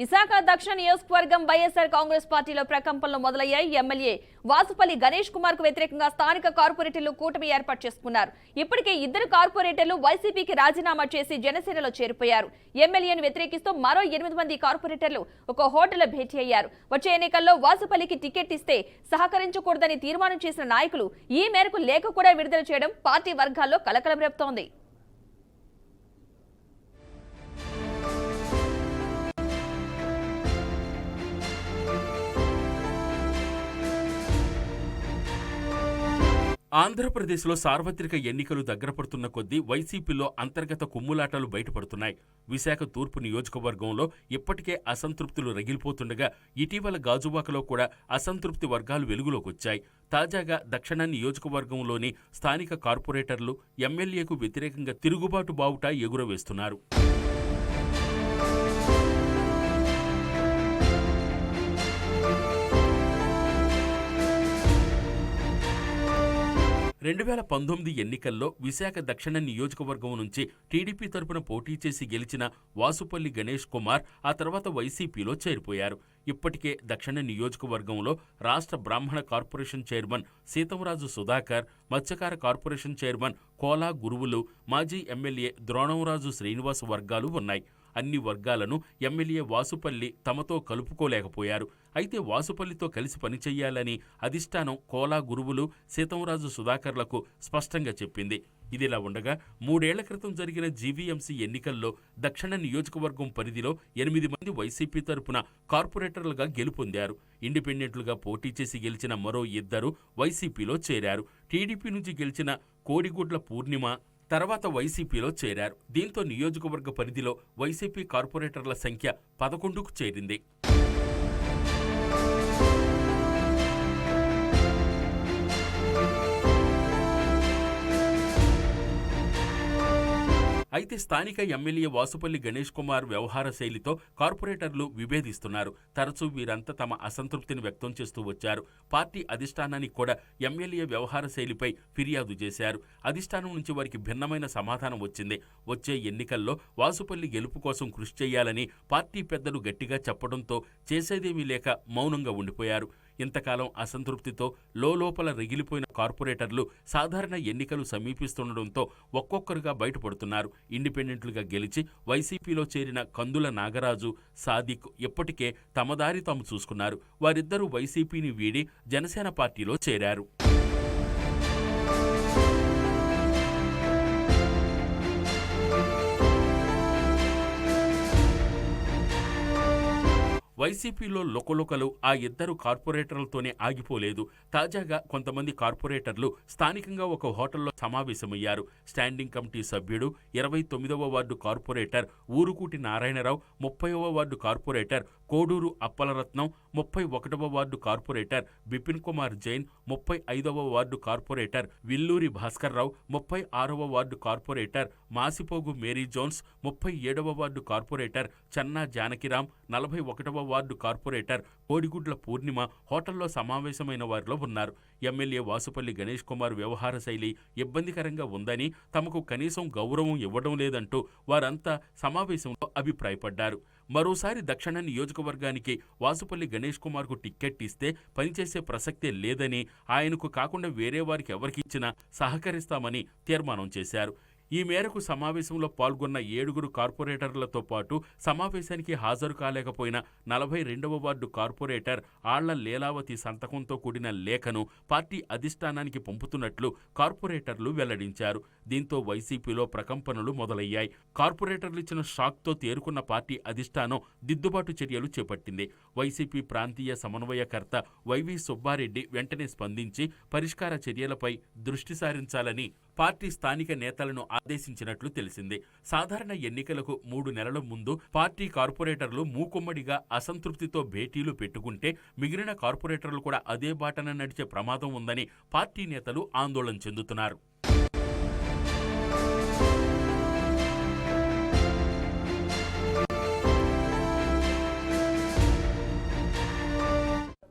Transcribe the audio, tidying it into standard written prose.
విశాఖ దక్షిణ నియోజకవర్గం వైఎస్ఆర్ కాంగ్రెస్ పార్టీలో ప్రకంపనలు మొదలయ్యాయి. ఎమ్మెల్యే వాసుపల్లి గణేష్ కుమార్ కు వ్యతిరేకంగా స్థానిక కార్పొరేటర్లు కూటమి ఏర్పాటు చేసుకున్నారు. ఇప్పటికే ఇద్దరు కార్పొరేటర్లు వైసీపీకి రాజీనామా చేసి జనసేనలో చేరిపోయారు. ఎమ్మెల్యేను వ్యతిరేకిస్తూ మరో 8 మంది కార్పొరేటర్లు ఒక హోటల్లో భేటీ అయ్యారు. వచ్చే ఎన్నికల్లో వాసుపల్లికి టికెట్ ఇస్తే సహకరించకూడదని తీర్మానం చేసిన నాయకులు ఈ మేరకు లేఖ కూడా విడుదల చేయడం పార్టీ వర్గాల్లో కలకలం రేపుతోంది. ఆంధ్రప్రదేశ్లో సార్వత్రిక ఎన్నికలు దగ్గర పడుతున్న కొద్దీ వైసీపీలో అంతర్గత కుమ్ములాటలు బయటపడుతున్నాయి. విశాఖ తూర్పు నియోజకవర్గంలో ఇప్పటికే అసంతృప్తులు రగిలిపోతుండగా ఇటీవల గాజువాకలో కూడా అసంతృప్తి వర్గాలు వెలుగులోకొచ్చాయి. తాజాగా దక్షిణ నియోజకవర్గంలోని స్థానిక కార్పొరేటర్లు ఎమ్మెల్యేకు వ్యతిరేకంగా తిరుగుబాటు బావుటా ఎగురవేస్తున్నారు. 2019 ఎన్నికల్లో విశాఖ దక్షిణ నియోజకవర్గం నుంచి టీడీపీ తరపున పోటీ చేసి గెలిచిన వాసుపల్లి గణేష్ కుమార్ ఆ తర్వాత వైసీపీలో చేరిపోయారు. ఇప్పటికే దక్షిణ నియోజకవర్గంలో రాష్ట్ర బ్రాహ్మణ కార్పొరేషన్ చైర్మన్ సీతంరాజు సుధాకర్, మత్స్యకార కార్పొరేషన్ చైర్మన్ కోలా గురువులు, మాజీ ఎమ్మెల్యే ద్రోణంరాజు శ్రీనివాస్ వర్గాలు ఉన్నాయి. అన్ని వర్గాలను ఎమ్మెల్యే వాసుపల్లి తమతో కలుపుకోలేకపోయారు. అయితే వాసుపల్లితో కలిసి పనిచేయాలని అధిష్టానం కోలా గురువులు, సీతంరాజు సుధాకర్లకు స్పష్టంగా చెప్పింది. ఇదిలా ఉండగా 3 ఏళ్ల క్రితం జరిగిన జీవీఎంసీ ఎన్నికల్లో దక్షిణ నియోజకవర్గం పరిధిలో 8 మంది వైసీపీ తరపున కార్పొరేటర్లుగా గెలుపొందారు. ఇండిపెండెంట్లుగా పోటీ చేసి గెలిచిన మరో 2 వైసీపీలో చేరారు. టీడీపీ నుంచి గెలిచిన కోడిగుడ్ల పూర్ణిమ తర్వాత వైసీపీలో చేరారు. దీంతో నియోజకవర్గ పరిధిలో వైసీపీ కార్పొరేటర్ల సంఖ్య 11కు చేరింది. అయితే స్థానిక ఎమ్మెల్యే వాసుపల్లి గణేష్ కుమార్ వ్యవహార శైలితో కార్పొరేటర్లు విభేదిస్తున్నారు. తరచూ వీరంతా తమ అసంతృప్తిని వ్యక్తం చేస్తూ వచ్చారు. పార్టీ అధిష్టానానికి కూడా ఎమ్మెల్యే వ్యవహార శైలిపై ఫిర్యాదు చేశారు. అధిష్టానం నుంచి వారికి భిన్నమైన సమాధానం వచ్చింది. వచ్చే ఎన్నికల్లో వాసుపల్లి గెలుపు కోసం కృషి చేయాలని పార్టీ పెద్దలు గట్టిగా చెప్పడంతో చేసేదేమీ లేక మౌనంగా ఉండిపోయారు. ఇంతకాలం అసంతృప్తితో లోపల రగిలిపోయిన కార్పొరేటర్లు సాధారణ ఎన్నికలు సమీపిస్తుండటంతో ఒక్కొక్కరుగా బయటపడుతున్నారు. ఇండిపెండెంట్లుగా గెలిచి వైసీపీలో చేరిన కందుల నాగరాజు, సాదిక్ ఇప్పటికే తమ దారి తాము చూసుకున్నారు. వారిద్దరూ వైసీపీని వీడి జనసేన పార్టీలో చేరారు. వైసీపీలో లొకలొకలు ఆ 2 కార్పొరేటర్లతోనే ఆగిపోలేదు. తాజాగా కొంతమంది కార్పొరేటర్లు స్థానికంగా ఒక హోటల్లో సమావేశమయ్యారు. స్టాండింగ్ కమిటీ సభ్యుడు, 29వ వార్డు కార్పొరేటర్ ఊరుకూటి నారాయణరావు, 30వ వార్డు కార్పొరేటర్ కోడూరు అప్పలరత్నం, 31వ వార్డు కార్పొరేటర్ బిపిన్ కుమార్ జైన్, 35వ వార్డు కార్పొరేటర్ విల్లూరి భాస్కర్రావు, 36వ ward corporator Masipogu Mary Jones, 37వ వార్డు కార్పొరేటర్ చన్నా జానకిరాం, 41వ వార్డు కార్పొరేటర్ కోడిగుడ్ల పూర్ణిమ హోటల్లో సమావేశమైన వారిలో ఉన్నారు. ఎమ్మెల్యే వాసుపల్లి గణేష్ కుమార్ వ్యవహార శైలి ఇబ్బందికరంగా ఉందని, తమకు కనీసం గౌరవం ఇవ్వడం లేదంటూ వారంతా సమావేశంలో అభిప్రాయపడ్డారు. మరోసారి దక్షిణ నియోజకవర్గానికి వాసుపల్లి గణేష్ కుమార్కు టిక్కెట్ ఇస్తే పనిచేసే ప్రసక్తే లేదని, ఆయనకు కాకుండా వేరే వారికి ఎవరికిచ్చినా సహకరిస్తామని తీర్మానం చేశారు. ఈ మేరకు సమావేశంలో పాల్గొన్న 7 కార్పొరేటర్లతో పాటు సమావేశానికి హాజరు కాలేకపోయిన 42వ వార్డు కార్పొరేటర్ ఆళ్ల లీలావతి సంతకంతో కూడిన లేఖను పార్టీ అధిష్టానానికి పంపుతున్నట్లు కార్పొరేటర్లు వెల్లడించారు. దీంతో వైసీపీలో ప్రకంపనలు మొదలయ్యాయి. కార్పొరేటర్లు ఇచ్చిన షాక్తో తేరుకున్న పార్టీ అధిష్టానం దిద్దుబాటు చర్యలు చేపట్టింది. వైసీపీ ప్రాంతీయ సమన్వయకర్త వైవి సుబ్బారెడ్డి వెంటనే స్పందించి పరిష్కార చర్యలపై దృష్టి సారించాలని పార్టీ స్థానిక నేతలను ఆదేశించినట్లు తెలిసింది. సాధారణ ఎన్నికలకు 3 నెలల ముందు పార్టీ కార్పొరేటర్లు మూకుమ్మడిగా అసంతృప్తితో భేటీలు పెట్టుకుంటే మిగిలిన కార్పొరేటర్లు కూడా అదే బాటన నడిచే ప్రమాదం ఉందని పార్టీ నేతలు ఆందోళన చెందుతున్నారు.